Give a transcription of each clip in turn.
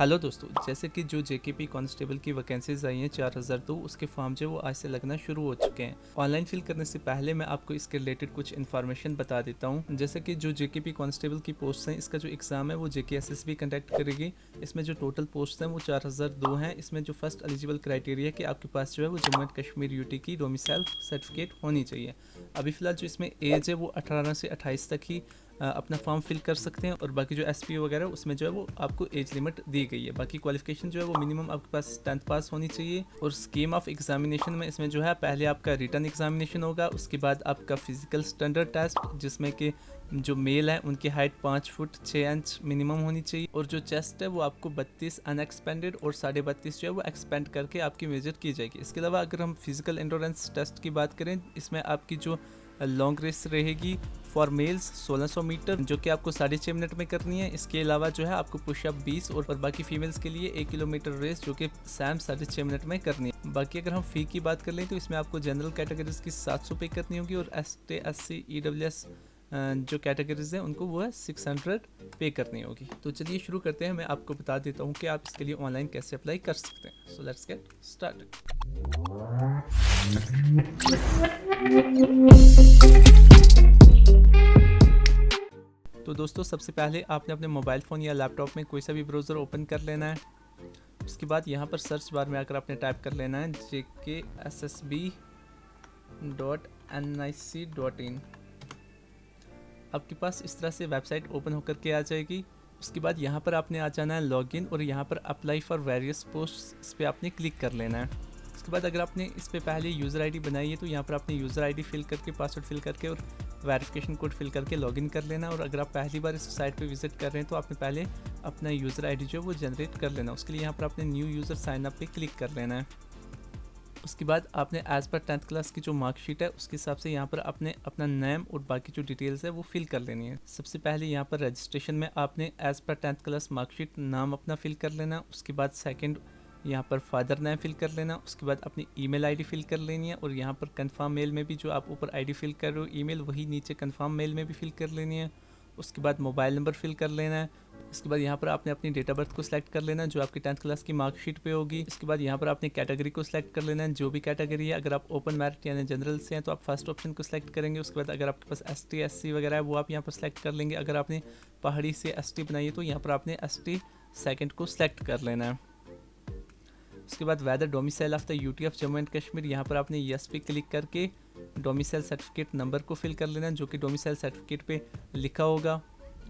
Hello दोस्तों, जैसे कि जो जेकेपी कांस्टेबल की वैकेंसीज आई हैं 4002, उसके फॉर्म जो है वो आज से लगना शुरू हो चुके हैं। ऑनलाइन फिल करने से पहले मैं आपको इसके रिलेटेड कुछ इन्फॉर्मेशन बता देता हूं। जैसे कि जो जेकेपी कांस्टेबल की पोस्ट हैं, इसका जो एग्ज़ाम है वो जेकेएसएसबी कंडक्ट करेगी। इसमें जो टोटल पोस्ट हैं वो 4002 हैं। इसमें जो फर्स्ट एलिजिबल क्राइटेरिया है कि आपके पास जो है वो जम्मू एंड कश्मीर यूटी की डोमिसाइल सर्टिफिकेट होनी चाहिए। अभी फ़िलहाल जो इसमें एज है वो 18 से 28 तक ही अपना फॉर्म फिल कर सकते हैं, और बाकी जो एसपीओ वगैरह उसमें जो है वो आपको एज लिमिट दी गई है। बाकी क्वालिफिकेशन जो है वो मिनिमम आपके पास 10th पास होनी चाहिए। और स्कीम ऑफ एग्जामिनेशन में इसमें जो है पहले आपका रिटन एग्जामिनेशन होगा, उसके बाद आपका फिजिकल स्टैंडर्ड टेस्ट, जिसमें कि जो मेल है उनकी हाइट 5 फुट 6 इंच मिनिमम होनी चाहिए, और जो चेस्ट है वो आपको 32 अनएक्सपेंडेड और 32.5 जो है वो एक्सपेंड करके आपकी मेजर की जाएगी। इसके अलावा अगर हम फिजिकल एंडोरेंस टेस्ट की बात करें, इसमें आपकी जो लॉन्ग रेस रहेगी फॉर मेल्स 1600 मीटर, जो कि आपको 6.5 मिनट में करनी है। इसके अलावा जो है आपको पुशअप 20 और बाकी फीमेल्स के लिए 1 किलोमीटर रेस जो कि सैम 6.5 मिनट में करनी है। बाकी अगर हम फ़ी की बात कर लें तो इसमें आपको जनरल कैटेगरीज की 700 पे करनी होगी, और ST SC EWS जो कैटेगरीज हैं उनको वो है 600 पे करनी होगी। तो चलिए शुरू करते हैं। मैं आपको बता देता हूँ कि आप इसके लिए ऑनलाइन कैसे अप्लाई कर सकते हैं। So let's get started. तो दोस्तों, सबसे पहले आपने अपने मोबाइल फ़ोन या लैपटॉप में कोई सा भी ब्राउज़र ओपन कर लेना है। उसके बाद यहाँ पर सर्च बार में आकर आपने टाइप कर लेना है jksb.nic.in। आपके पास इस तरह से वेबसाइट ओपन होकर के आ जाएगी। उसके बाद यहाँ पर आपने आ जाना है लॉगिन, और यहाँ पर अप्लाई फॉर वेरियस पोस्ट इस पर आपने क्लिक कर लेना है। उसके बाद अगर आपने इस पर पहले यूज़र आईडी बनाई है तो यहाँ पर आपने यूज़र आईडी फिल करके, पासवर्ड फिल करके और वेरिफिकेशन कोड फिल करके लॉगिन कर लेना। और अगर आप पहली बार इस साइट पे विजिट कर रहे हैं तो आपने पहले अपना यूज़र आईडी जो है वो जनरेट कर लेना। उसके लिए यहाँ पर आपने न्यू यूज़र साइन अप पे क्लिक कर लेना है। उसके बाद आपने एज़ पर 10th क्लास की जो मार्कशीट है उसके हिसाब से यहाँ पर आपने अपना नेम और बाकी जो डिटेल्स है वो फिल कर लेनी है। सबसे पहले यहाँ पर रजिस्ट्रेशन में आपने as per 10th class marksheet नाम अपना फिल कर लेना। उसके बाद सेकंड यहाँ पर फादर नेम फिल कर लेना। उसके बाद अपनी ईमेल आईडी फिल कर लेनी है, और यहाँ पर कंफर्म मेल में भी जो आप ऊपर आईडी फिल कर रहे हो ईमेल, वही नीचे कंफर्म मेल में भी फिल कर लेनी है। उसके बाद मोबाइल नंबर फिल कर लेना है। इसके बाद यहाँ पर आपने अपनी डेट ऑफ बर्थ को सिलेक्ट कर लेना है जो आपकी 10th क्लास की मार्कशीट पे होगी। इसके बाद यहाँ पर आपने कैटेगरी को सिलेक्ट कर लेना है, जो भी कैटेगरी है। अगर आप ओपन मेरिट यानी जनरल से हैं तो आप फर्स्ट ऑप्शन को सिलेक्ट करेंगे। उसके बाद अगर आपके पास ST SC वगैरह है वो आप यहाँ पर सिलेक्ट कर लेंगे। अगर आपने पहाड़ी से ST बनाई है तो यहाँ पर आपने ST सेकेंड को सिलेक्ट कर लेना है। उसके बाद whether domicile of the UT of Jammu and Kashmir, यहाँ पर आपने यस पे क्लिक करके डोमिसाइल सर्टिफिकेट नंबर को फिल कर लेना है जो कि डोमिसाइल सर्टिफिकेट पे लिखा होगा।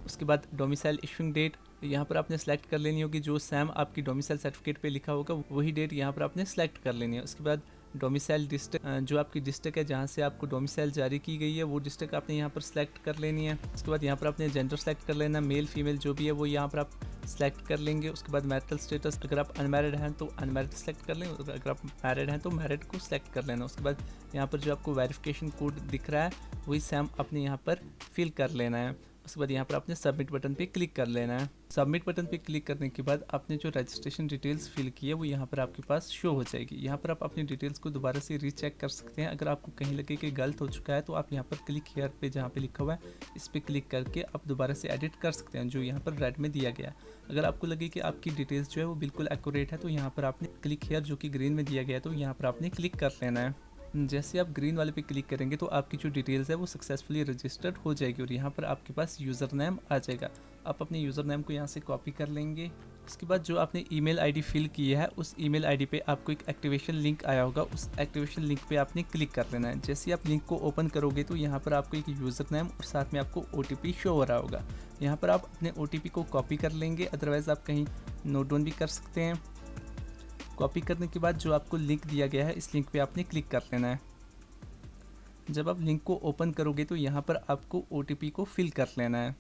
उसके बाद डोमिसाइल इशूइंग डेट यहाँ पर आपने सेलेक्ट कर लेनी होगी, जो सैम आपकी डोमिसाइल सर्टिफिकेट पे लिखा होगा वही डेट यहाँ पर आपने सेलेक्ट कर लेनी है। उसके बाद डोमिसाइल डिस्ट्रिक्ट, जो आपकी डिस्ट्रिक्ट है जहाँ से आपको डोमिसाइल जारी की गई है वो डिस्ट्रिक्ट आपने यहाँ पर सेलेक्ट कर लेनी है। उसके बाद यहाँ पर आपने जेंडर सेलेक्ट कर लेना, मेल फीमेल जो भी है वो यहाँ पर आप सेलेक्ट कर लेंगे। उसके बाद मैरिटल स्टेटस, अगर आप अनमैरिड हैं तो अनमैरिड सेलेक्ट कर लेंगे, अगर आप मैरिड हैं तो मैरिड को सिलेक्ट कर लेना। उसके बाद यहाँ पर जो आपको वेरिफिकेशन कोड दिख रहा है वही सैम अपने यहाँ पर फिल कर लेना है। उसके बाद यहाँ पर आपने सबमिट बटन पे क्लिक कर लेना है। सबमिट बटन पे क्लिक करने के बाद आपने जो रजिस्ट्रेशन डिटेल्स फिल की है वो यहाँ पर आपके पास शो हो जाएगी। यहाँ पर आप अपनी डिटेल्स को दोबारा से रीचेक कर सकते हैं। अगर आपको कहीं लगे कि गलत हो चुका है तो आप यहाँ पर क्लिक हियर पे जहाँ पे लिखा हुआ है इस पर क्लिक करके आप दोबारा से एडिट कर सकते हैं, जो यहाँ पर रेड में दिया गया। अगर आपको लगे कि आपकी डिटेल्स जो है वो बिल्कुल एक्यूरेट है तो यहाँ पर आपने क्लिक हियर जो कि ग्रीन में दिया गया है तो यहाँ पर आपने क्लिक कर लेना है। जैसे आप ग्रीन वाले पे क्लिक करेंगे तो आपकी जो डिटेल्स है वो सक्सेसफुली रजिस्टर्ड हो जाएगी, और यहाँ पर आपके पास यूज़र नेम आ जाएगा। आप अपने यूज़र नेम को यहाँ से कॉपी कर लेंगे। उसके बाद जो आपने ईमेल आईडी फिल की है उस ईमेल आईडी पे आपको एक एक्टिवेशन लिंक आया होगा, उस एक्टिवेशन लिंक पे आपने क्लिक कर लेना है। जैसे ही आप लिंक को ओपन करोगे तो यहाँ पर आपको एक यूज़र नेम और साथ में आपको OTP शो हो रहा होगा। यहाँ पर आप अपने OTP को कॉपी कर लेंगे, अदरवाइज़ आप कहीं नोट डाउन भी कर सकते हैं। कॉपी करने के बाद जो आपको लिंक दिया गया है इस लिंक पे आपने क्लिक कर लेना है। जब आप लिंक को ओपन करोगे तो यहाँ पर आपको OTP को फिल कर लेना है।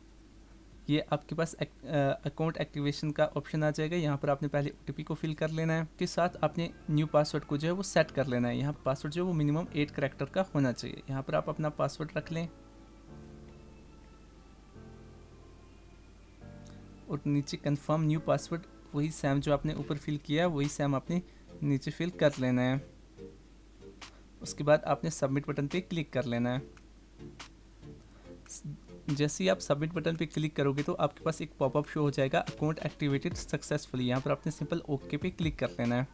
ये आपके पास अकाउंट एक्टिवेशन का ऑप्शन आ जाएगा। यहाँ पर आपने पहले OTP को फिल कर लेना है। के साथ आपने न्यू पासवर्ड को जो है वो सेट कर लेना है। यहाँ पासवर्ड जो है वो मिनिमम 8 कैरेक्टर का होना चाहिए। यहाँ पर आप अपना पासवर्ड रख लें और नीचे कंफर्म न्यू पासवर्ड, वही सैम जो आपने ऊपर फिल किया है वही सैम आपने नीचे फिल कर लेना है। उसके बाद आपने सबमिट बटन पे क्लिक कर लेना है। जैसे ही आप सबमिट बटन पे क्लिक करोगे तो आपके पास एक पॉपअप शो हो जाएगा, अकाउंट एक्टिवेटेड सक्सेसफुली। यहाँ पर आपने सिंपल ओके पे क्लिक कर लेना है।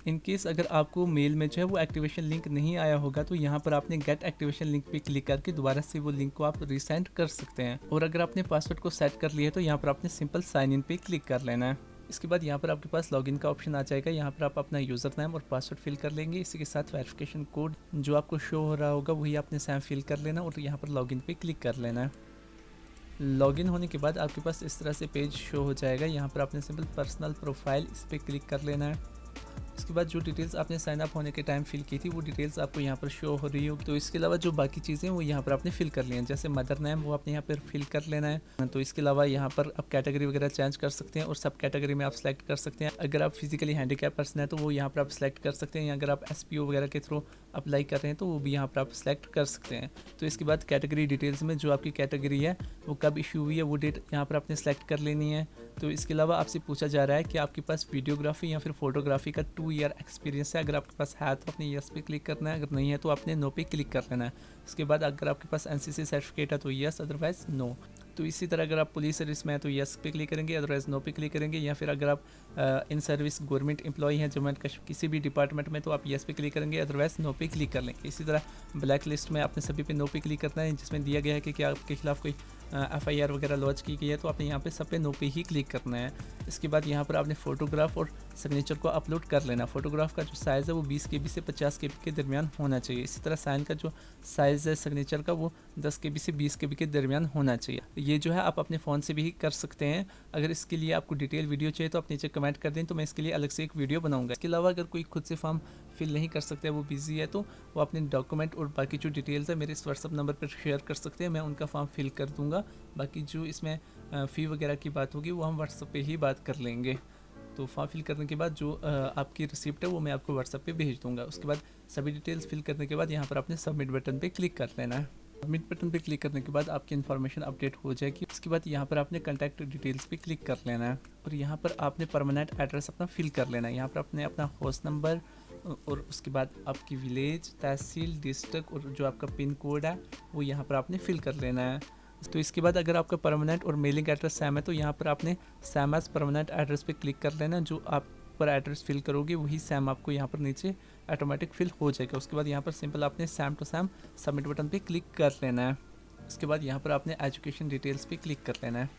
इन केस अगर आपको मेल में जो है वो एक्टिवेशन लिंक नहीं आया होगा तो यहाँ पर आपने गेट एक्टिवेशन लिंक पे क्लिक करके दोबारा से वो लिंक को आप रिसेंड कर सकते हैं। और अगर आपने पासवर्ड को सेट कर लिया है तो यहाँ पर आपने सिंपल साइन इन पे क्लिक कर लेना है। इसके बाद यहाँ पर आपके पास लॉगिन का ऑप्शन आ जाएगा। यहाँ पर आप अपना यूज़र नेम और पासवर्ड फिल कर लेंगे। इसी के साथ वेरिफिकेशन कोड जो आपको शो हो रहा होगा वही आपने सेम फिल कर लेना और यहाँ पर लॉगिन पे क्लिक कर लेना है। लॉगिन होने के बाद आपके पास इस तरह से पेज शो हो जाएगा। यहाँ पर आपने सिंपल पर्सनल प्रोफाइल इस पर क्लिक कर लेना है। इसके बाद जो डिटेल्स आपने साइन अप होने के टाइम फिल की थी वो डिटेल्स आपको यहाँ पर शो हो रही होगी। तो इसके अलावा जो बाकी चीज़ें वो यहाँ पर आपने फिल कर ली हैं, जैसे मदर नेम वो आपने यहाँ पर फिल कर लेना है। तो इसके अलावा यहाँ पर आप कैटेगरी वगैरह चेंज कर सकते हैं और सब कैटेगरी में आप सेलेक्ट कर सकते हैं। अगर आप फिजिकली हैंडीकैप पर्सन है तो वो यहाँ पर आप सेलेक्ट कर सकते हैं, या अगर आप SPO वगैरह के थ्रू अप्लाई कर रहे हैं तो वो भी यहाँ पर आप सेलेक्ट कर सकते हैं। तो इसके बाद कैटेगरी डिटेल्स में जो आपकी कैटेगरी है वो कब इशू हुई है वो डेट यहाँ पर आपने सेलेक्ट कर लेनी है। तो इसके अलावा आपसे पूछा जा रहा है कि आपके पास वीडियोग्राफी या फिर फोटोग्राफी का 2 ईयर एक्सपीरियंस है। अगर आपके पास है तो आपने यस पे क्लिक करना है, अगर नहीं है तो आपने नो पे क्लिक कर लेना है। उसके बाद अगर आपके पास NCC सर्टिफिकेट है तो यस, अदरवाइज नो। तो इसी तरह अगर आप पुलिस सर्विस में है तो यस पे क्लिक करेंगे, अदरवाइज नो पे क्लिक करेंगे। या फिर अगर आप इन सर्विस गवर्नमेंट एम्प्लॉय हैं जम्मू एंड कश्मीर किसी भी डिपार्टमेंट में तो आप यस पे क्लिक करेंगे, अदरवाइज नो पे क्लिक कर लेंगे। इसी तरह ब्लैक लिस्ट में आपने सभी पे नो पे क्लिक करना है, जिसमें दिया गया है कि आपके खिलाफ कोई FIR वगैरह लॉन्च की गई है तो आपने यहाँ पे सब पे नो पे ही क्लिक करना है। इसके बाद यहाँ पर आपने फ़ोटोग्राफ और सिग्नेचर को अपलोड कर लेना। फ़ोटोग्राफ का जो साइज़ है वो 20 KB से 50 KB के दरमियान होना चाहिए। इसी तरह साइन का जो साइज़ है सिग्नेचर का वो 10 KB से 20 KB के दरमियान होना चाहिए। ये जो है आप अपने फ़ोन से भी कर सकते हैं। अगर इसके लिए आपको डिटेल वीडियो चाहिए तो आप नीचे कमेंट कर दें, तो मैं इसके लिए अलग से एक वीडियो बनाऊँगा। इसके अलावा अगर कोई खुद से फॉर्म फिल नहीं कर सकते, वो बिजी है, तो वो अपने डॉक्यूमेंट और बाकी जो डिटेल्स है मेरे इस व्हाट्सअप नंबर पर शेयर कर सकते हैं, मैं उनका फॉर्म फिल कर दूंगा। बाकी जो इसमें फ़ी वगैरह की बात होगी वो हम व्हाट्सअप पे ही बात कर लेंगे। तो फॉर्म फिल करने के बाद जो आपकी रिसिप्ट है वो मैं आपको व्हाट्सअप पे भेज दूंगा। उसके बाद सभी डिटेल्स फिल करने के बाद यहाँ पर आपने सबमिट बटन पे क्लिक कर लेना है। सबमिट बटन पे क्लिक करने के बाद आपकी इन्फॉर्मेशन अपडेट हो जाएगी। उसके बाद यहाँ पर आपने कॉन्टैक्ट डिटेल्स पे क्लिक कर लेना है और यहाँ पर आपने परमानेंट एड्रेस अपना फिल कर लेना है। यहाँ पर आपने अपना हाउस नंबर और उसके बाद आपकी विलेज, तहसील, डिस्ट्रिक्ट और जो आपका पिन कोड है वो यहाँ पर आपने फिल कर लेना है। तो इसके बाद अगर आपका परमानेंट और मेलिंग एड्रेस सेम है तो यहाँ पर आपने सेम एज परमानेंट एड्रेस पे क्लिक कर लेना। जो आप पर एड्रेस फिल करोगे वही सेम आपको यहाँ पर नीचे ऑटोमेटिक फिल हो जाएगा। उसके बाद यहाँ पर सिंपल आपने same to same submit button पे क्लिक कर लेना है। उसके बाद यहाँ पर आपने एजुकेशन डिटेल्स पे क्लिक कर लेना है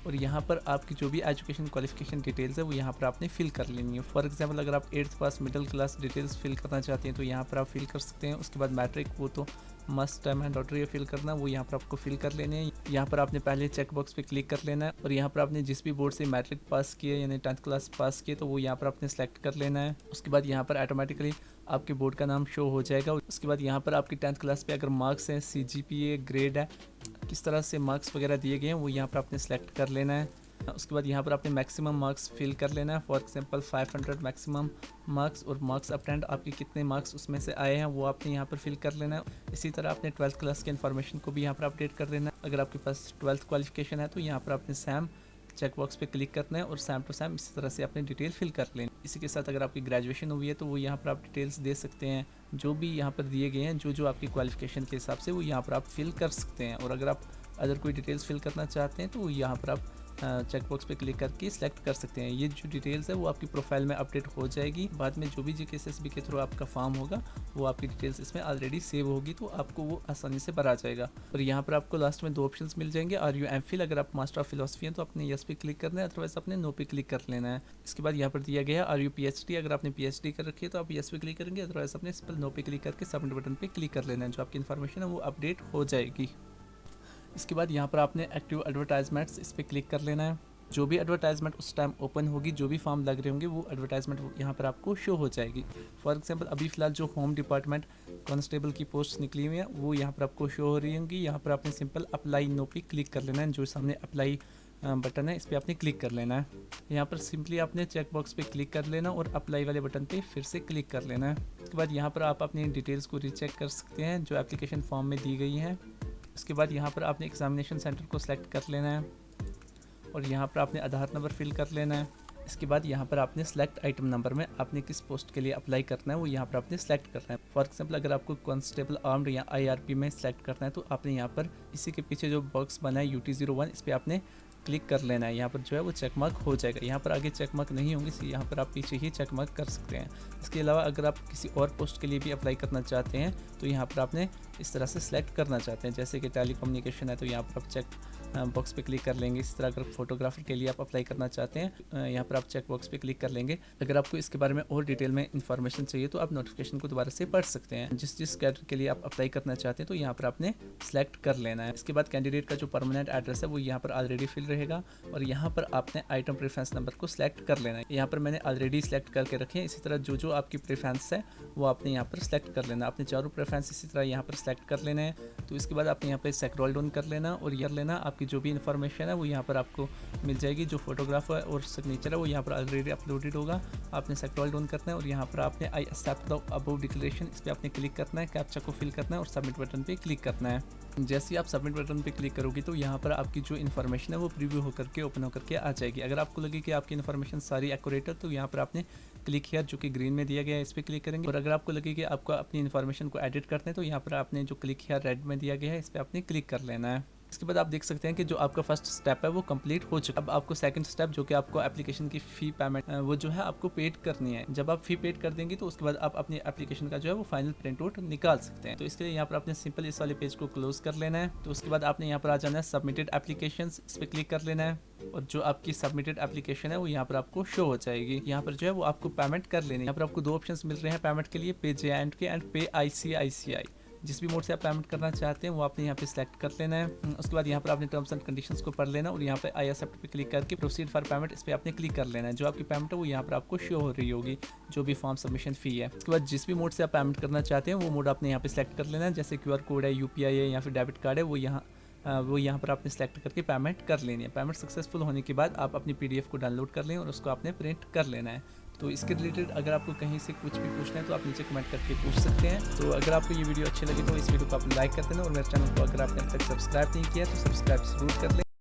और यहाँ पर आपकी जो भी एजुकेशन क्वालिफिकेशन डिटेल्स है वो यहाँ पर आपने फिल कर लेनी है। फॉर एग्जांपल अगर आप 8th पास मिडिल क्लास डिटेल्स फिल करना चाहते हैं तो यहाँ पर आप फिल कर सकते हैं। उसके बाद मैट्रिक वो तो मस्ट है, मैंडेटरी फिल करना, वो यहाँ पर आपको फिल कर लेने हैं। यहाँ पर आपने पहले चेक बॉक्स पे क्लिक कर लेना है और यहाँ पर आपने जिस भी बोर्ड से मैट्रिक पास किए यानी 10th क्लास पास किए तो वो यहाँ पर आपने सेलेक्ट कर लेना है। उसके बाद यहाँ पर ऑटोमेटिकली आपके बोर्ड का नाम शो हो जाएगा। उसके बाद यहाँ पर आपकी 10th क्लास पे अगर मार्क्स हैं, CGPA, ग्रेड है, किस तरह से मार्क्स वगैरह दिए गए हैं वो यहाँ पर आपने सेलेक्ट कर लेना है। उसके बाद यहाँ पर आपने मैक्सिमम मार्क्स फिल कर लेना है। फॉर एग्जांपल 500 मैक्सिमम मार्क्स और मार्क्स अपटेंड आपके कितने मार्क्स उसमें से आए हैं वो आपने यहाँ पर फिल कर लेना है। इसी तरह आपने 12th क्लास के इन्फॉर्मेशन को भी यहाँ पर अपडेट कर देना है। अगर आपके पास 12th क्वालिफिकेशन है तो यहाँ पर आपने सेम चेक बॉक्स पे क्लिक करना है और सेम टू सेम इसी तरह से अपने डिटेल फिल कर लें। इसी के साथ अगर आपकी ग्रेजुएशन हुई है तो वो यहाँ पर आप डिटेल्स दे सकते हैं, जो भी यहाँ पर दिए गए हैं जो आपकी क्वालिफिकेशन के हिसाब से वो यहाँ पर आप फिल कर सकते हैं। और अगर आप अदर कोई डिटेल्स फिल करना चाहते हैं तो यहाँ पर आप चेक बॉक्स पे क्लिक करके सिलेक्ट कर सकते हैं। ये जो डिटेल्स है वो आपकी प्रोफाइल में अपडेट हो जाएगी। बाद में जो भी GKSSB के थ्रू आपका फॉर्म होगा वो आपकी डिटेल्स इसमें ऑलरेडी सेव होगी तो आपको वो आसानी से भरा जाएगा। और यहाँ पर आपको लास्ट में 2 ऑप्शंस मिल जाएंगे, RU MPhil। अगर आप मास्टर ऑफ फिलोसफी हैं तो अपने यस पे क्लिक करना है, अदरवाइज अपने नो पे क्लिक कर लेना है। इसके बाद यहाँ पर दिया गया है RU PhD। अगर आपने PhD कर रखी है तो आप यस पे क्लिक करेंगे, अदरवाइज अपने सिंपल नो पे क्लिक करके सबमिट बटन पे क्लिक कर लेना है। जो आपकी इन्फॉर्मेशन है वो अपडेट हो जाएगी। इसके बाद यहाँ पर आपने एक्टिव एडवर्टाइजमेंट्स इस पर क्लिक कर लेना है। जो भी एडवर्टाइजमेंट उस टाइम ओपन होगी, जो भी फॉर्म लग रहे होंगे वो एडवर्टाइजमेंट यहाँ पर आपको शो हो जाएगी। फॉर एग्जांपल अभी फ़िलहाल जो होम डिपार्टमेंट कांस्टेबल की पोस्ट निकली हुई है वो यहाँ पर आपको शो हो रही होंगी। यहाँ पर आपने सिंपल अप्लाई नो पे क्लिक कर लेना है। जो सामने अप्लाई बटन है इस पर आपने क्लिक कर लेना है। यहाँ पर सिंपली आपने चेक बॉक्स पे क्लिक कर लेना और अप्लाई वाले बटन पे फिर से क्लिक कर लेना है। उसके बाद यहाँ पर आप अपनी डिटेल्स को रीचेक कर सकते हैं जो एप्लीकेशन फॉर्म में दी गई हैं। उसके बाद यहाँ पर आपने एग्जामिनेशन सेंटर को सिलेक्ट कर लेना है और यहाँ पर आपने आधार नंबर फिल कर लेना है। इसके बाद यहाँ पर आपने सेलेक्ट आइटम नंबर में आपने किस पोस्ट के लिए अप्लाई करना है वो यहाँ पर आपने सेलेक्ट करना है। फॉर एग्जांपल अगर आपको कांस्टेबल आर्म्ड या IRP में सेलेक्ट करना है तो आपने यहाँ पर इसी के पीछे जो बॉक्स बना है UT01 इस पर आपने क्लिक कर लेना है। यहाँ पर जो है वो चेक मार्क हो जाएगा। यहाँ पर आगे चेक मार्क नहीं होंगे, इसलिए यहाँ पर आप पीछे ही चेक मार्क कर सकते हैं। इसके अलावा अगर आप किसी और पोस्ट के लिए भी अप्लाई करना चाहते हैं तो यहाँ पर आपने इस तरह से सिलेक्ट करना चाहते हैं, जैसे कि टेलीकम्युनिकेशन है तो यहाँ पर आप चेक बॉक्स पे क्लिक कर लेंगे। इस तरह अगर फोटोग्राफर के लिए आप अप्लाई करना चाहते हैं यहाँ पर आप चेक बॉक्स पे क्लिक कर लेंगे। अगर आपको इसके बारे में और डिटेल में इन्फॉर्मेशन चाहिए तो आप नोटिफिकेशन को दोबारा से पढ़ सकते हैं। जिस कैटेगरी के लिए आप अप्लाई करना चाहते हैं तो यहाँ पर आपने सेलेक्ट कर लेना है। इसके बाद कैंडिडेट का जो परमानेंट एड्रेस है वो यहाँ पर ऑलरेडी फिल रहेगा और यहाँ पर आपने आइटम प्रेफरेंस नंबर को सिलेक्ट कर लेना है। यहाँ पर मैंने ऑलरेडी सिलेक्ट करके रखे हैं। इसी तरह जो आपकी प्रेफरेंस है वो आपने यहाँ पर सिलेक्ट कर लेना। आपने चारों प्रेफरेंस इसी तरह यहाँ पर सिलेक्ट कर लेना है। तो इसके बाद आपने यहाँ पे स्क्रॉल डाउन कर लेना और ये लेना आपकी जो भी इन्फॉर्मेशन है वो यहाँ पर आपको मिल जाएगी। जो फोटोग्राफ है और सिग्नेचर है वो यहाँ पर ऑलरेडी अपलोडेड होगा। आपने स्क्रॉल डाउन करना है और यहाँ पर आपने I accept the above declaration इस पर आपने क्लिक करना है, कैप्चा को फिल करना है और सबमिट बटन पे क्लिक करना है। जैसे ही आप सबमिट बटन पे क्लिक करोगे तो यहाँ पर आपकी जो इन्फॉर्मेशन है वो प्रीव्यू होकर के ओपन होकर के आ जाएगी। अगर आपको लगे कि आपकी इन्फॉर्मेशन सारी एक्यूरेट है तो यहाँ पर आपने क्लिक हियर जो कि ग्रीन में दिया गया है इस पर क्लिक करेंगे। और अगर आपको लगे कि आपको अपनी इन्फॉर्मेशन को एडिट करते हैं तो यहाँ पर आपने जो क्लिक हियर रेड में दिया गया है इस पर आपने क्लिक कर लेना है। इसके बाद आप देख सकते हैं कि जो आपका फर्स्ट स्टेप है वो कंप्लीट हो चुका है। अब आपको सेकंड स्टेप जो कि आपको एप्लीकेशन की फ़ी पेमेंट वो जो है आपको पेड करनी है। जब आप फ़ी पेड कर देंगे तो उसके बाद आप अपनी एप्लीकेशन का जो है वो फाइनल प्रिंट आउट निकाल सकते हैं। तो इसके लिए यहाँ पर आपने सिंपल इस वाले पेज को क्लोज कर लेना है। तो उसके बाद आपने यहाँ पर आ जाना है सबमिटेड एप्लीकेशंस, इस पर क्लिक कर लेना है और जो आपकी सबमिटेड एप्लीकेशन है वो यहाँ पर आपको शो हो जाएगी। यहाँ पर जो है वो आपको पेमेंट कर लेनी है। यहाँ पर आपको दो ऑप्शंस मिल रहे हैं पेमेंट के लिए, पे JNK एंड पे ICICI। जिस भी मोड से आप पेमेंट करना चाहते हैं वो आपने यहाँ पे सिलेक्ट कर लेना है। उसके बाद यहाँ पर आपने टर्म्स एंड कंडीशंस को पढ़ लेना और यहाँ पे आई एक्सेप्ट पे क्लिक करके प्रोसीड फॉर पेमेंट इस पर आपने क्लिक कर लेना है। जो आपकी पेमेंट है वो यहाँ पर आपको शो हो रही होगी, जो भी फॉर्म सबमिशन फ़ी है। उसके बाद जिस भी मोड से आप पेमेंट करना चाहते हैं वो मोड आपने यहाँ पे सिलेक्ट कर लेना है। जैसे QR कोड है, UPI है या फिर डेबिट कार्ड है वो यहाँ पर आपने सेलेक्ट करके पेमेंट कर लेनी है। पेमेंट सक्सेसफुल होने के बाद आप अपनी PDF को डाउनलोड कर लें और उसको आपने प्रिंट कर लेना है। तो इसके रिलेटेड अगर आपको कहीं से कुछ भी पूछना है तो आप नीचे कमेंट करके पूछ सकते हैं। तो अगर आपको ये वीडियो अच्छी लगी तो इस वीडियो को आप लाइक कर देना और मेरे चैनल को अगर आपने अब तक सब्सक्राइब नहीं किया तो सब्सक्राइब जरूर कर लें।